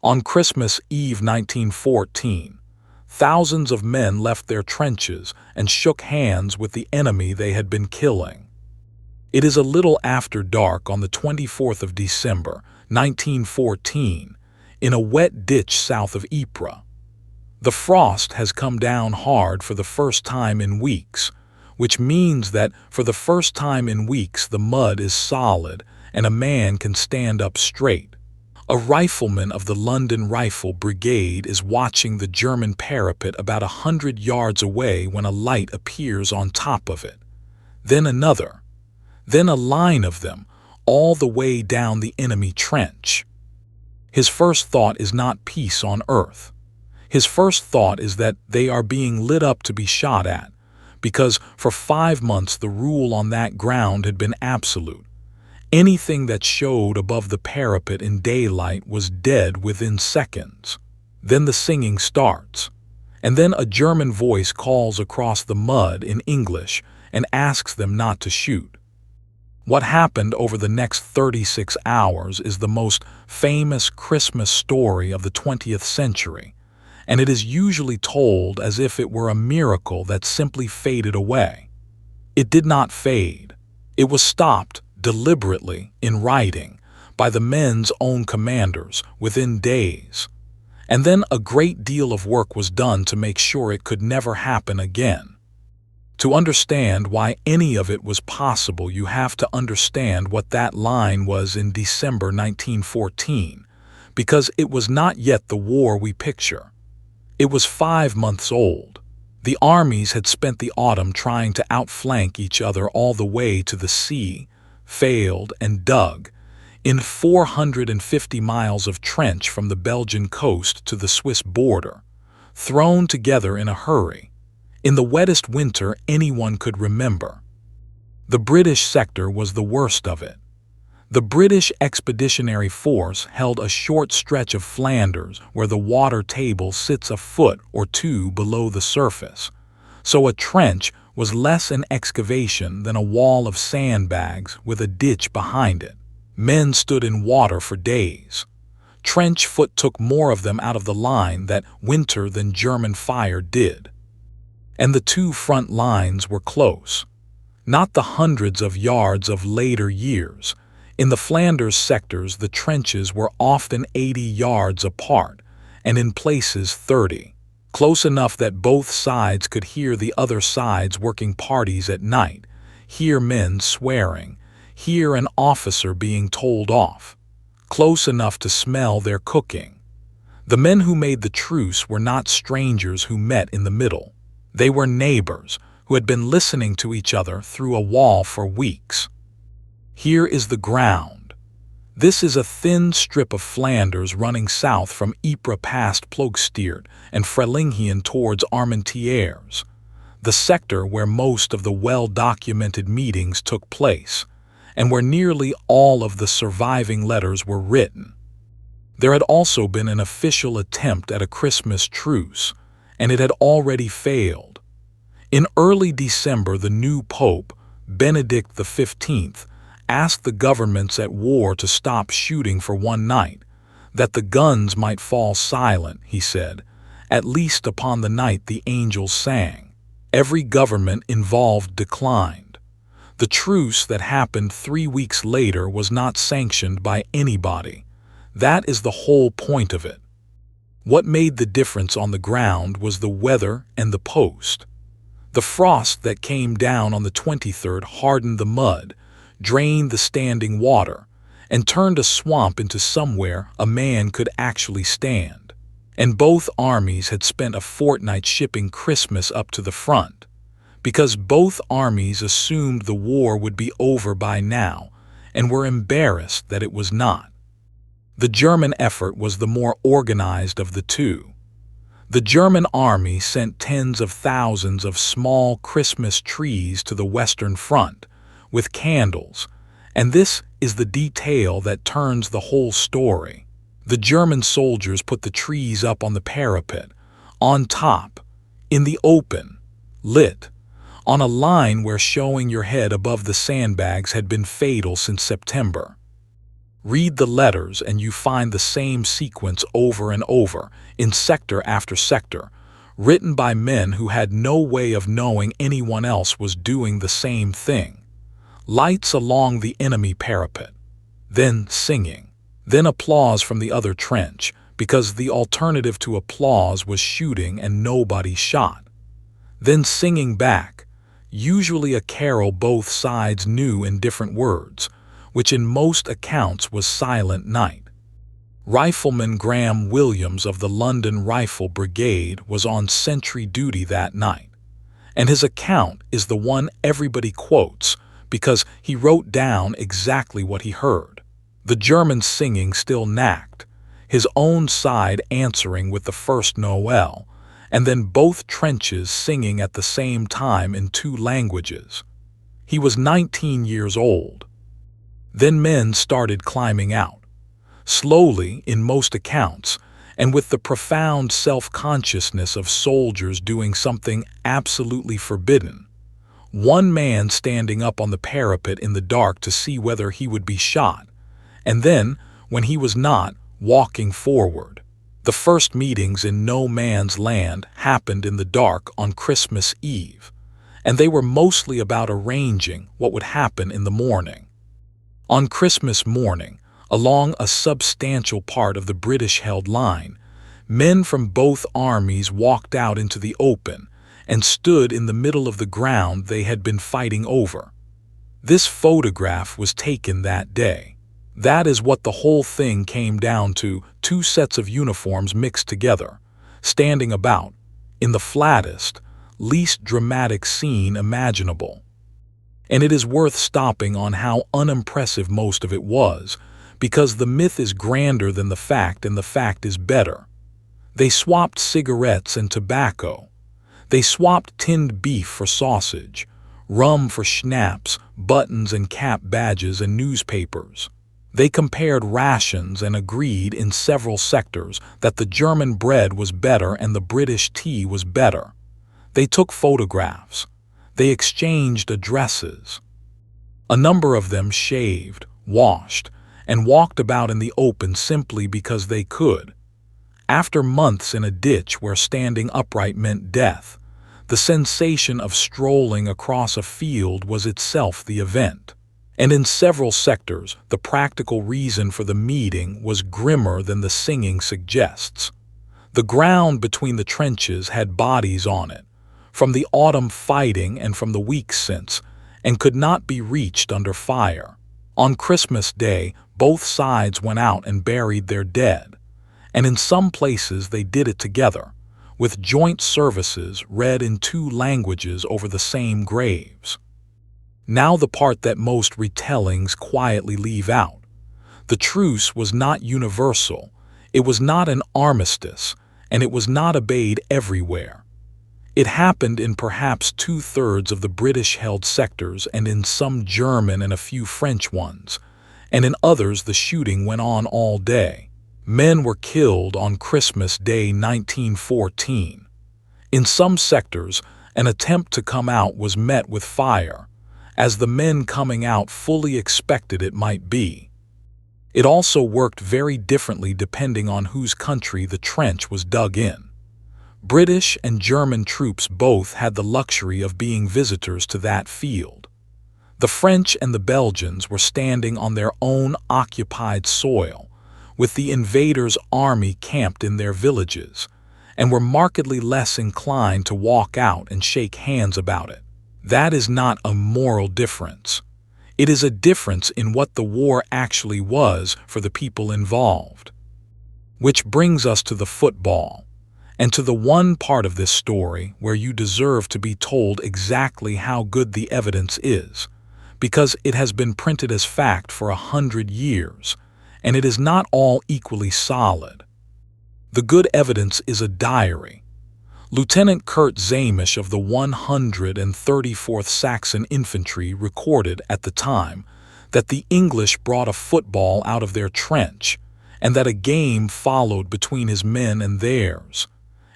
On Christmas Eve 1914, thousands of men left their trenches and shook hands with the enemy they had been killing. It is a little after dark on the 24th of December, 1914, in a wet ditch south of Ypres. The frost has come down hard for the first time in weeks, which means that for the first time in weeks the mud is solid and a man can stand up straight. A rifleman of the London Rifle Brigade is watching the German parapet about 100 yards away when a light appears on top of it. Then another. Then a line of them, all the way down the enemy trench. His first thought is not peace on earth. His first thought is that they are being lit up to be shot at, because for 5 months the rule on that ground had been absolute. Anything that showed above the parapet in daylight was dead within seconds. Then the singing starts, and then a German voice calls across the mud in English and asks them not to shoot. What happened over the next 36 hours is the most famous Christmas story of the 20th century, and it is usually told as if it were a miracle that simply faded away. It did not fade. It was stopped deliberately in writing by the men's own commanders within days. And then a great deal of work was done to make sure it could never happen again. To understand why any of it was possible, you have to understand what that line was in December 1914, because it was not yet the war we picture. It was 5 months old. The armies had spent the autumn trying to outflank each other all the way to the sea, failed and dug in 450 miles of trench from the Belgian coast to the Swiss border, thrown together in a hurry, in the wettest winter anyone could remember. The British sector was the worst of it. The British Expeditionary Force held a short stretch of Flanders where the water table sits a foot or two below the surface, so a trench was less an excavation than a wall of sandbags with a ditch behind it. Men stood in water for days. Trench foot took more of them out of the line that winter than German fire did. And the two front lines were close. Not the hundreds of yards of later years. In the Flanders sectors, the trenches were often 80 yards apart, and in places 30. Close enough that both sides could hear the other side's working parties at night, hear men swearing, hear an officer being told off. Close enough to smell their cooking. The men who made the truce were not strangers who met in the middle. They were neighbors who had been listening to each other through a wall for weeks. Here is the ground. This is a thin strip of Flanders running south from Ypres past Ploegsteert and Frelinghen towards Armentières, the sector where most of the well-documented meetings took place, and where nearly all of the surviving letters were written. There had also been an official attempt at a Christmas truce, and it had already failed. In early December, the new Pope, Benedict XV, asked the governments at war to stop shooting for one night, that the guns might fall silent, he said, at least upon the night the angels sang. Every government involved declined. The truce that happened 3 weeks later was not sanctioned by anybody. That is the whole point of it. What made the difference on the ground was the weather and the post. The frost that came down on the 23rd hardened the mud, drained the standing water, and turned a swamp into somewhere a man could actually stand. And both armies had spent a fortnight shipping Christmas up to the front, because both armies assumed the war would be over by now and were embarrassed that it was not. The German effort was the more organized of the two. The German army sent tens of thousands of small Christmas trees to the Western Front, with candles, and this is the detail that turns the whole story. The German soldiers put the trees up on the parapet, on top, in the open, lit, on a line where showing your head above the sandbags had been fatal since September. Read the letters and you find the same sequence over and over, in sector after sector, written by men who had no way of knowing anyone else was doing the same thing. Lights along the enemy parapet, then singing, then applause from the other trench, because the alternative to applause was shooting and nobody shot. Then singing back, usually a carol both sides knew in different words, which in most accounts was Silent Night. Rifleman Graham Williams of the London Rifle Brigade was on sentry duty that night, and his account is the one everybody quotes because he wrote down exactly what he heard. The German singing still knacked, his own side answering with the first Noel, and then both trenches singing at the same time in two languages. He was 19 years old. Then men started climbing out, slowly in most accounts, and with the profound self-consciousness of soldiers doing something absolutely forbidden. One man standing up on the parapet in the dark to see whether he would be shot, and then, when he was not, walking forward. The first meetings in no man's land happened in the dark on Christmas Eve, and they were mostly about arranging what would happen in the morning. On Christmas morning, along a substantial part of the British-held line, men from both armies walked out into the open and stood in the middle of the ground they had been fighting over. This photograph was taken that day. That is what the whole thing came down to, two sets of uniforms mixed together, standing about, in the flattest, least dramatic scene imaginable. And it is worth stopping on how unimpressive most of it was, because the myth is grander than the fact and the fact is better. They swapped cigarettes and tobacco. They swapped tinned beef for sausage, rum for schnapps, buttons and cap badges and newspapers. They compared rations and agreed in several sectors that the German bread was better and the British tea was better. They took photographs. They exchanged addresses. A number of them shaved, washed, and walked about in the open simply because they could. After months in a ditch where standing upright meant death, the sensation of strolling across a field was itself the event. And in several sectors, the practical reason for the meeting was grimmer than the singing suggests. The ground between the trenches had bodies on it, from the autumn fighting and from the weeks since, and could not be reached under fire. On Christmas Day, both sides went out and buried their dead, and in some places they did it together, with joint services read in two languages over the same graves. Now the part that most retellings quietly leave out. The truce was not universal, it was not an armistice, and it was not obeyed everywhere. It happened in perhaps 2/3 of the British-held sectors and in some German and a few French ones, and in others the shooting went on all day. Men were killed on Christmas Day 1914. In some sectors, an attempt to come out was met with fire, as the men coming out fully expected it might be. It also worked very differently depending on whose country the trench was dug in. British and German troops both had the luxury of being visitors to that field. The French and the Belgians were standing on their own occupied soil, with the invaders' army camped in their villages, and were markedly less inclined to walk out and shake hands about it. That is not a moral difference. It is a difference in what the war actually was for the people involved. Which brings us to the football, and to the one part of this story where you deserve to be told exactly how good the evidence is, because it has been printed as fact for 100 years, and it is not all equally solid. The good evidence is a diary. Lieutenant Kurt Zamisch of the 134th Saxon Infantry recorded at the time that the English brought a football out of their trench and that a game followed between his men and theirs,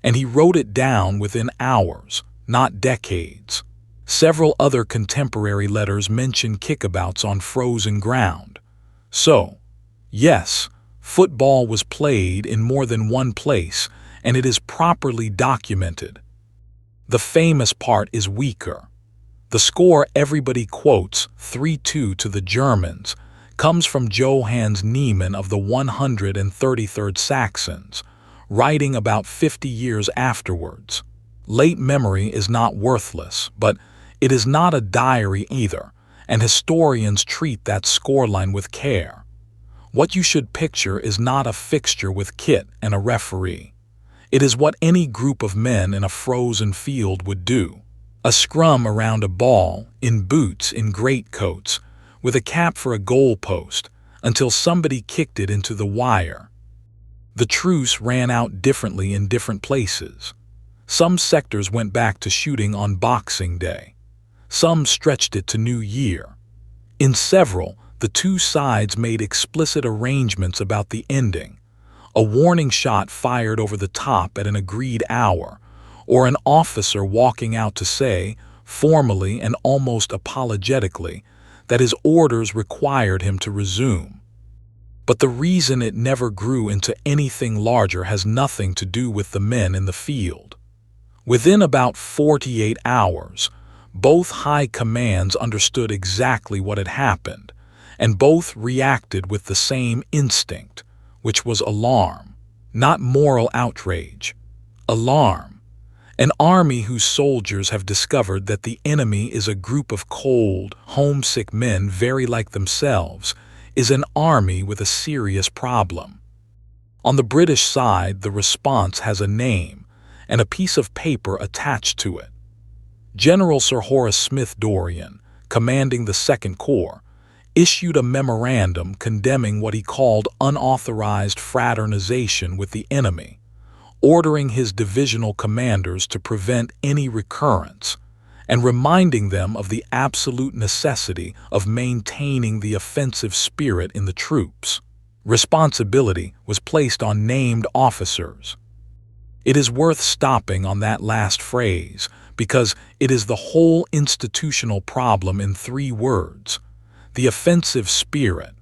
and he wrote it down within hours, not decades. Several other contemporary letters mention kickabouts on frozen ground. So, Yes, football was played in more than one place, and it is properly documented. The famous part is weaker. The score everybody quotes, 3-2 to the Germans, comes from Johannes Niemann of the 133rd Saxons, writing about 50 years afterwards. Late memory is not worthless, but it is not a diary either, and historians treat that scoreline with care. What you should picture is not a fixture with kit and a referee. It is what any group of men in a frozen field would do. A scrum around a ball, in boots, in greatcoats, with a cap for a goalpost, until somebody kicked it into the wire. The truce ran out differently in different places. Some sectors went back to shooting on Boxing Day. Some stretched it to New Year. In several, the two sides made explicit arrangements about the ending. A warning shot fired over the top at an agreed hour, or an officer walking out to say, formally and almost apologetically, that his orders required him to resume. But the reason it never grew into anything larger has nothing to do with the men in the field. Within about 48 hours, both high commands understood exactly what had happened, and both reacted with the same instinct, which was alarm, not moral outrage. Alarm. An army whose soldiers have discovered that the enemy is a group of cold, homesick men very like themselves is an army with a serious problem. On the British side, the response has a name and a piece of paper attached to it. General Sir Horace Smith-Dorrien, commanding the Second Corps, issued a memorandum condemning what he called unauthorized fraternization with the enemy, ordering his divisional commanders to prevent any recurrence, and reminding them of the absolute necessity of maintaining the offensive spirit in the troops. Responsibility was placed on named officers. It is worth stopping on that last phrase because it is the whole institutional problem in 3 words: the offensive spirit.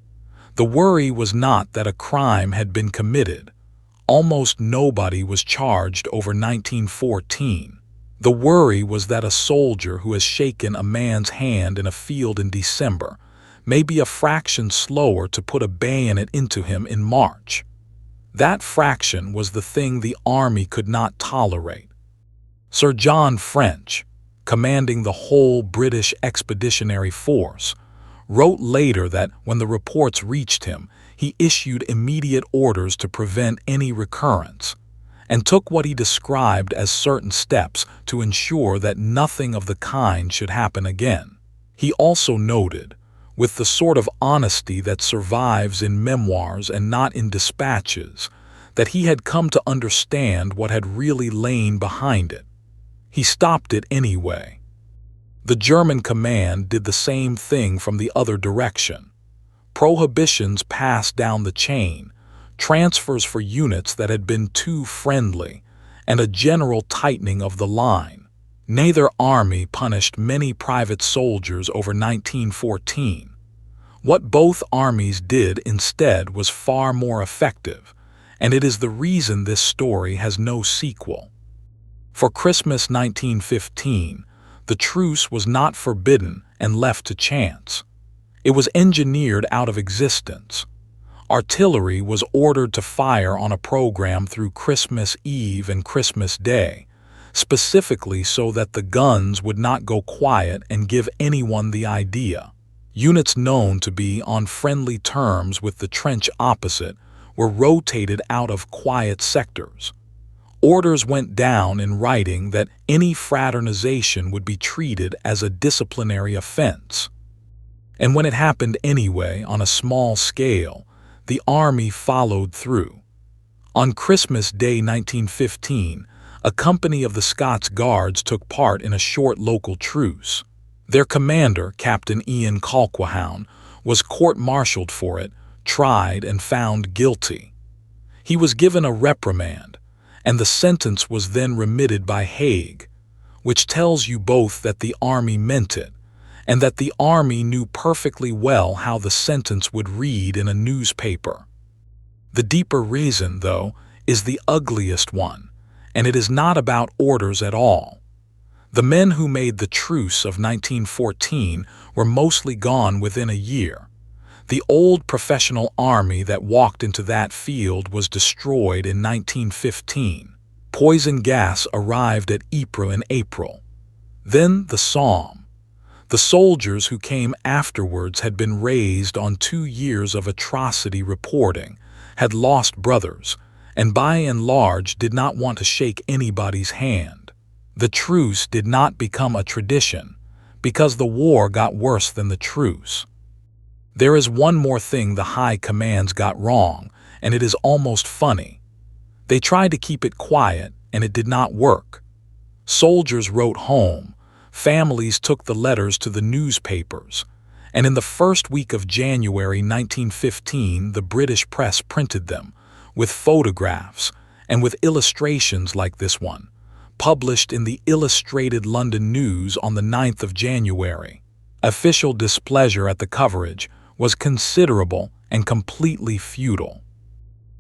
The worry was not that a crime had been committed. Almost nobody was charged over 1914. The worry was that a soldier who has shaken a man's hand in a field in December may be a fraction slower to put a bayonet into him in March. That fraction was the thing the army could not tolerate. Sir John French, commanding the whole British Expeditionary Force, wrote later that when the reports reached him, he issued immediate orders to prevent any recurrence, and took what he described as certain steps to ensure that nothing of the kind should happen again. He also noted, with the sort of honesty that survives in memoirs and not in dispatches, that he had come to understand what had really lain behind it. He stopped it anyway. The German command did the same thing from the other direction. Prohibitions passed down the chain, transfers for units that had been too friendly, and a general tightening of the line. Neither army punished many private soldiers over 1914. What both armies did instead was far more effective, and it is the reason this story has no sequel. For Christmas 1915, the truce was not forbidden and left to chance. It was engineered out of existence. Artillery was ordered to fire on a program through Christmas Eve and Christmas Day, specifically so that the guns would not go quiet and give anyone the idea. Units known to be on friendly terms with the trench opposite were rotated out of quiet sectors. Orders went down in writing that any fraternization would be treated as a disciplinary offense. And when it happened anyway on a small scale, the army followed through. On Christmas Day 1915, a company of the Scots Guards took part in a short local truce. Their commander, Captain Ian Colquhoun, was court-martialed for it, tried and found guilty. He was given a reprimand, and the sentence was then remitted by Hague, which tells you both that the army meant it, and that the army knew perfectly well how the sentence would read in a newspaper. The deeper reason, though, is the ugliest one, and it is not about orders at all. The men who made the Truce of 1914 were mostly gone within a year. The old professional army that walked into that field was destroyed in 1915. Poison gas arrived at Ypres in April. Then the Somme. The soldiers who came afterwards had been raised on 2 years of atrocity reporting, had lost brothers, and by and large did not want to shake anybody's hand. The truce did not become a tradition, because the war got worse than the truce. There is one more thing the high commands got wrong, and it is almost funny. They tried to keep it quiet, and it did not work. Soldiers wrote home, families took the letters to the newspapers, and in the first week of January 1915 the British press printed them, with photographs and with illustrations like this one, published in the Illustrated London News on the 9th of January. Official displeasure at the coverage was considerable and completely futile.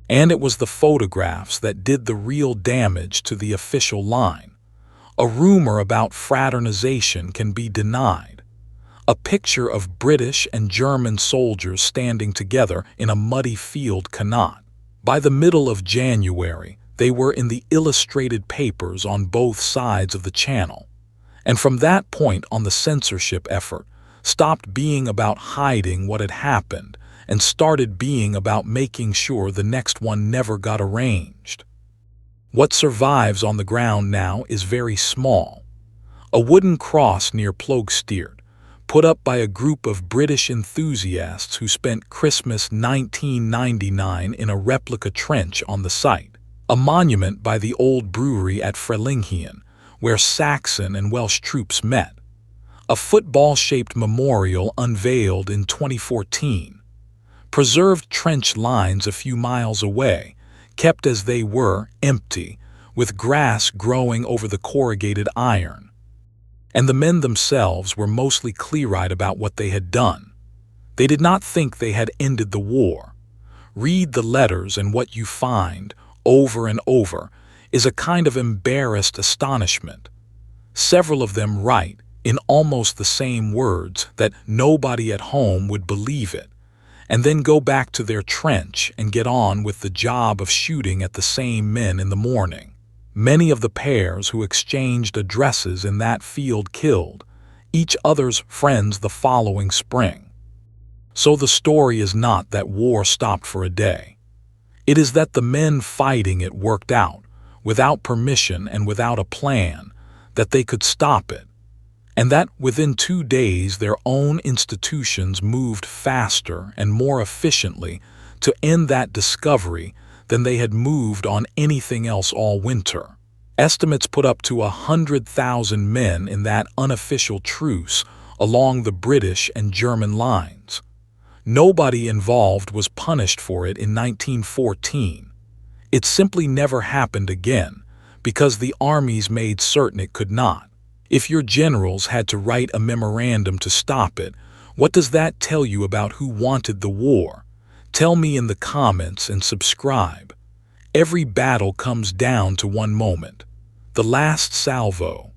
And it was the photographs that did the real damage to the official line. A rumor about fraternization can be denied. A picture of British and German soldiers standing together in a muddy field cannot. By the middle of January, they were in the illustrated papers on both sides of the channel. And from that point on, the censorship effort stopped being about hiding what had happened and started being about making sure the next one never got arranged. What survives on the ground now is very small. A wooden cross near Ploegsteert, put up by a group of British enthusiasts who spent Christmas 1999 in a replica trench on the site. A monument by the old brewery at Frelinghen, where Saxon and Welsh troops met. A football-shaped memorial unveiled in 2014. Preserved trench lines a few miles away, kept as they were, empty, with grass growing over the corrugated iron. And the men themselves were mostly clear-eyed about what they had done. They did not think they had ended the war. Read the letters, and what you find, over and over, is a kind of embarrassed astonishment. Several of them write, in almost the same words, that nobody at home would believe it, and then go back to their trench and get on with the job of shooting at the same men in the morning. Many of the pairs who exchanged addresses in that field killed each other's friends the following spring. So the story is not that war stopped for a day. It is that the men fighting it worked out, without permission and without a plan, that they could stop it, and that within 2 days their own institutions moved faster and more efficiently to end that discovery than they had moved on anything else all winter. Estimates put up to 100,000 men in that unofficial truce along the British and German lines. Nobody involved was punished for it in 1914. It simply never happened again, because the armies made certain it could not. If your generals had to write a memorandum to stop it, what does that tell you about who wanted the war? Tell me in the comments and subscribe. Every battle comes down to one moment. The last salvo.